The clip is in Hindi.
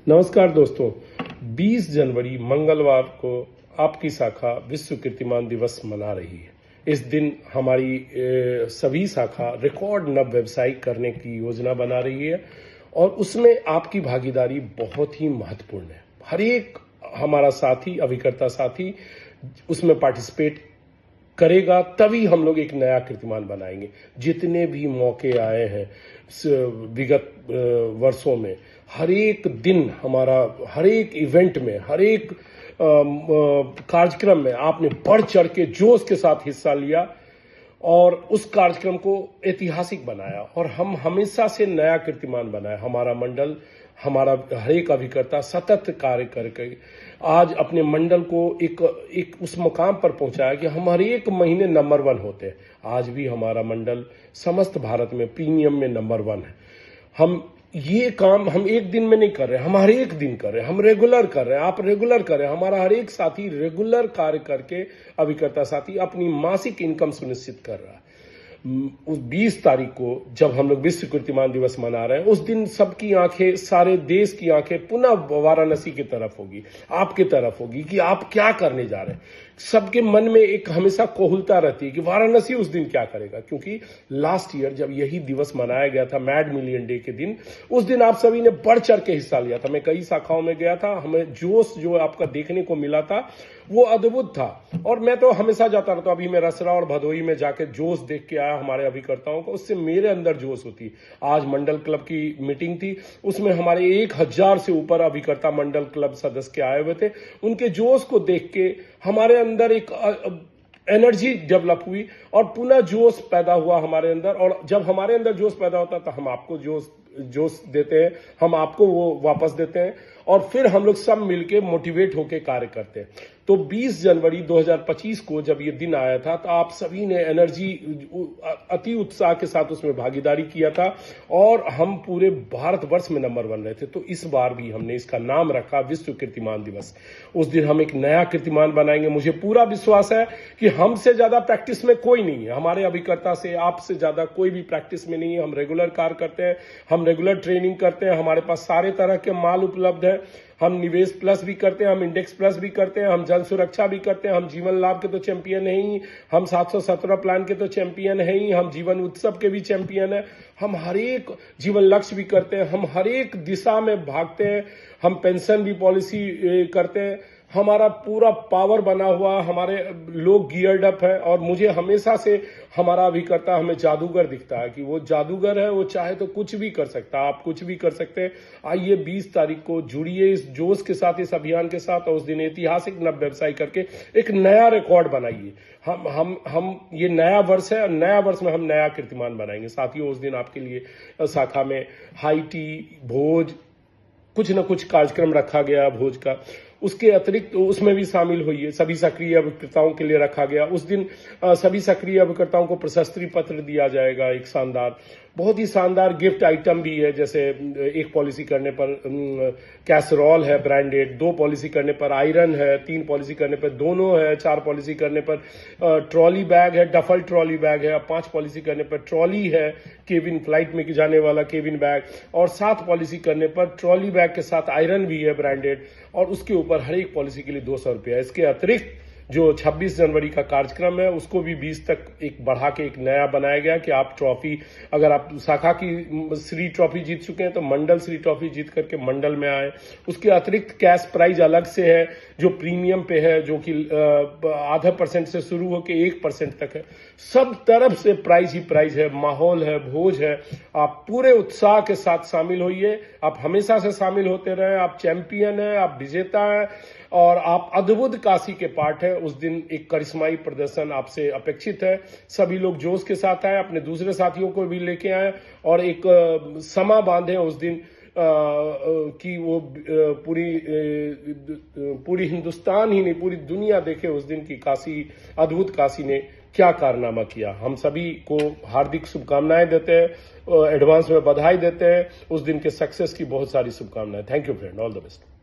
नमस्कार दोस्तों, 20 जनवरी मंगलवार को आपकी शाखा विश्व कीर्तिमान दिवस मना रही है। इस दिन हमारी सभी शाखा रिकॉर्ड नव व्यवसाय करने की योजना बना रही है और उसमें आपकी भागीदारी बहुत ही महत्वपूर्ण है। हर एक हमारा साथी, अभिकर्ता साथी उसमें पार्टिसिपेट करेगा, तभी हम लोग एक नया कीर्तिमान बनाएंगे। जितने भी मौके आए हैं विगत वर्षों में, हर एक दिन हमारा, हर एक इवेंट में, हर एक कार्यक्रम में आपने बढ़ चढ़ के जोश के साथ हिस्सा लिया और उस कार्यक्रम को ऐतिहासिक बनाया और हम हमेशा से नया कीर्तिमान बनाए। हमारा मंडल, हमारा हर एक अभिकर्ता सतत कार्य करके आज अपने मंडल को एक उस मुकाम पर पहुंचाया कि हम हर एक महीने नंबर 1 होते हैं। आज भी हमारा मंडल समस्त भारत में प्रीमियम में नंबर 1 है। हम ये काम हम एक दिन में नहीं कर रहे, हम हर एक दिन कर रहे हैं, हम रेगुलर कर रहे हैं, आप रेगुलर कर रहे हैं। हमारा हर एक साथी रेगुलर कार्य करके, अभिकर्ता साथी अपनी मासिक इनकम सुनिश्चित कर रहा है। उस 20 तारीख को जब हम लोग विश्व कीर्तिमान दिवस मना रहे हैं, उस दिन सबकी आंखें, सारे देश की आंखें पुनः वाराणसी की तरफ होगी, आपकी तरफ होगी कि आप क्या करने जा रहे हैं। सबके मन में एक हमेशा कोहुलता रहती है कि वाराणसी उस दिन क्या करेगा, क्योंकि लास्ट ईयर जब यही दिवस मनाया गया था, मैड मिलियन डे के दिन, उस दिन आप सभी ने बढ़ चढ़ के हिस्सा लिया था। मैं कई शाखाओं में गया था, हमें जोश जो आपका देखने को मिला था वो अद्भुत था और मैं तो हमेशा जाता रहता हूं। अभी मैं रसरा और भदोही में जाके जोश देख के आया हमारे अभिकर्ताओं को, उससे मेरे अंदर जोश होती। आज मंडल क्लब की मीटिंग थी, उसमें हमारे 1000 से ऊपर अभिकर्ता मंडल क्लब सदस्य आए हुए थे। उनके जोश को देख के हमारे अंदर एक एनर्जी डेवलप हुई और पुनः जोश पैदा हुआ हमारे अंदर। और जब हमारे अंदर जोश पैदा होता है तो हम आपको जोश देते हैं, हम आपको वो वापस देते हैं और फिर हम लोग सब मिलके मोटिवेट होके कार्य करते हैं। तो 20 जनवरी 2025 को जब ये दिन आया था तो आप सभी ने एनर्जी, अति उत्साह के साथ उसमें भागीदारी किया था और हम पूरे भारतवर्ष में नंबर 1 रहे थे। तो इस बार भी हमने इसका नाम रखा विश्व कीर्तिमान दिवस। उस दिन हम एक नया कीर्तिमान बनाएंगे। मुझे पूरा विश्वास है कि हमसे ज्यादा प्रैक्टिस में कोई नहीं है, हमारे अभिकर्ता से, आपसे ज्यादा कोई भी प्रैक्टिस में नहीं है। हम रेगुलर कार्य करते हैं, हम रेगुलर ट्रेनिंग करते हैं, हमारे पास सारे तरह के माल उपलब्ध है। हम निवेश प्लस भी करते हैं, हम इंडेक्स प्लस भी करते हैं, हम जन सुरक्षा भी करते हैं, हम जीवन लाभ के तो चैंपियन है ही, हम 717 प्लान के तो चैंपियन है ही, हम जीवन उत्सव के भी चैंपियन है। हम हर एक जीवन लक्ष्य भी करते हैं, हम हर एक दिशा में भागते हैं, हम पेंशन भी पॉलिसी करते हैं। हमारा पूरा पावर बना हुआ, हमारे लोग गियर्ड अप है और मुझे हमेशा से हमारा अभिकर्ता हमें जादूगर दिखता है कि वो जादूगर है, वो चाहे तो कुछ भी कर सकता है, आप कुछ भी कर सकते हैं। आइए 20 तारीख को जुड़िए इस जोश के साथ, इस अभियान के साथ और उस दिन ऐतिहासिक नव व्यवसाय करके एक नया रिकॉर्ड बनाइए। हम ये नया वर्ष है और नया वर्ष में हम नया कीर्तिमान बनाएंगे। साथियों, उस दिन आपके लिए शाखा में हाई टी, भोज, कुछ न कुछ कार्यक्रम रखा गया भोज का। उसके अतिरिक्त उसमें भी शामिल होइए। सभी सक्रिय अभिकर्ताओं के लिए रखा गया। उस दिन सभी सक्रिय अभिकर्ताओं को प्रशस्ति पत्र दिया जाएगा। एक शानदार, बहुत ही शानदार गिफ्ट आइटम भी है, जैसे एक पॉलिसी करने पर कैसरोल है ब्रांडेड, 2 पॉलिसी करने पर आयरन है, 3 पॉलिसी करने पर दोनों है, 4 पॉलिसी करने पर ट्रॉली बैग है, डफल ट्रॉली बैग है, 5 पॉलिसी करने पर ट्रॉली है, केबिन फ्लाइट में जाने वाला केबिन बैग, और 7 पॉलिसी करने पर ट्रॉली बैग के साथ आयरन भी है ब्रांडेड, और उसके ऊपर हर एक पॉलिसी के लिए 200 रुपया। इसके अतिरिक्त जो 26 जनवरी का कार्यक्रम है उसको भी 20 तक एक बढ़ा के एक नया बनाया गया कि आप ट्रॉफी, अगर आप शाखा की श्री ट्रॉफी जीत चुके हैं तो मंडल श्री ट्रॉफी जीत करके मंडल में आए। उसके अतिरिक्त कैश प्राइज अलग से है जो प्रीमियम पे है, जो कि आधा % से शुरू होकर 1% तक है। सब तरफ से प्राइज ही प्राइज है, माहौल है, भोज है। आप पूरे उत्साह के साथ शामिल होइए। आप हमेशा से शामिल होते रहे। आप चैंपियन है, आप विजेता है और आप अद्भुत काशी के पार्ट है। उस दिन एक करिश्माई प्रदर्शन आपसे अपेक्षित है। सभी लोग जोश के साथ आए, अपने दूसरे साथियों को भी लेके आए और एक समा बांधे उस दिन कि वो पूरी हिंदुस्तान ही नहीं, पूरी दुनिया देखे उस दिन की काशी, अद्भुत काशी ने क्या कारनामा किया। हम सभी को हार्दिक शुभकामनाएं देते हैं, एडवांस में बधाई देते हैं। उस दिन के सक्सेस की बहुत सारी शुभकामनाएं। Thank you friend, all the best.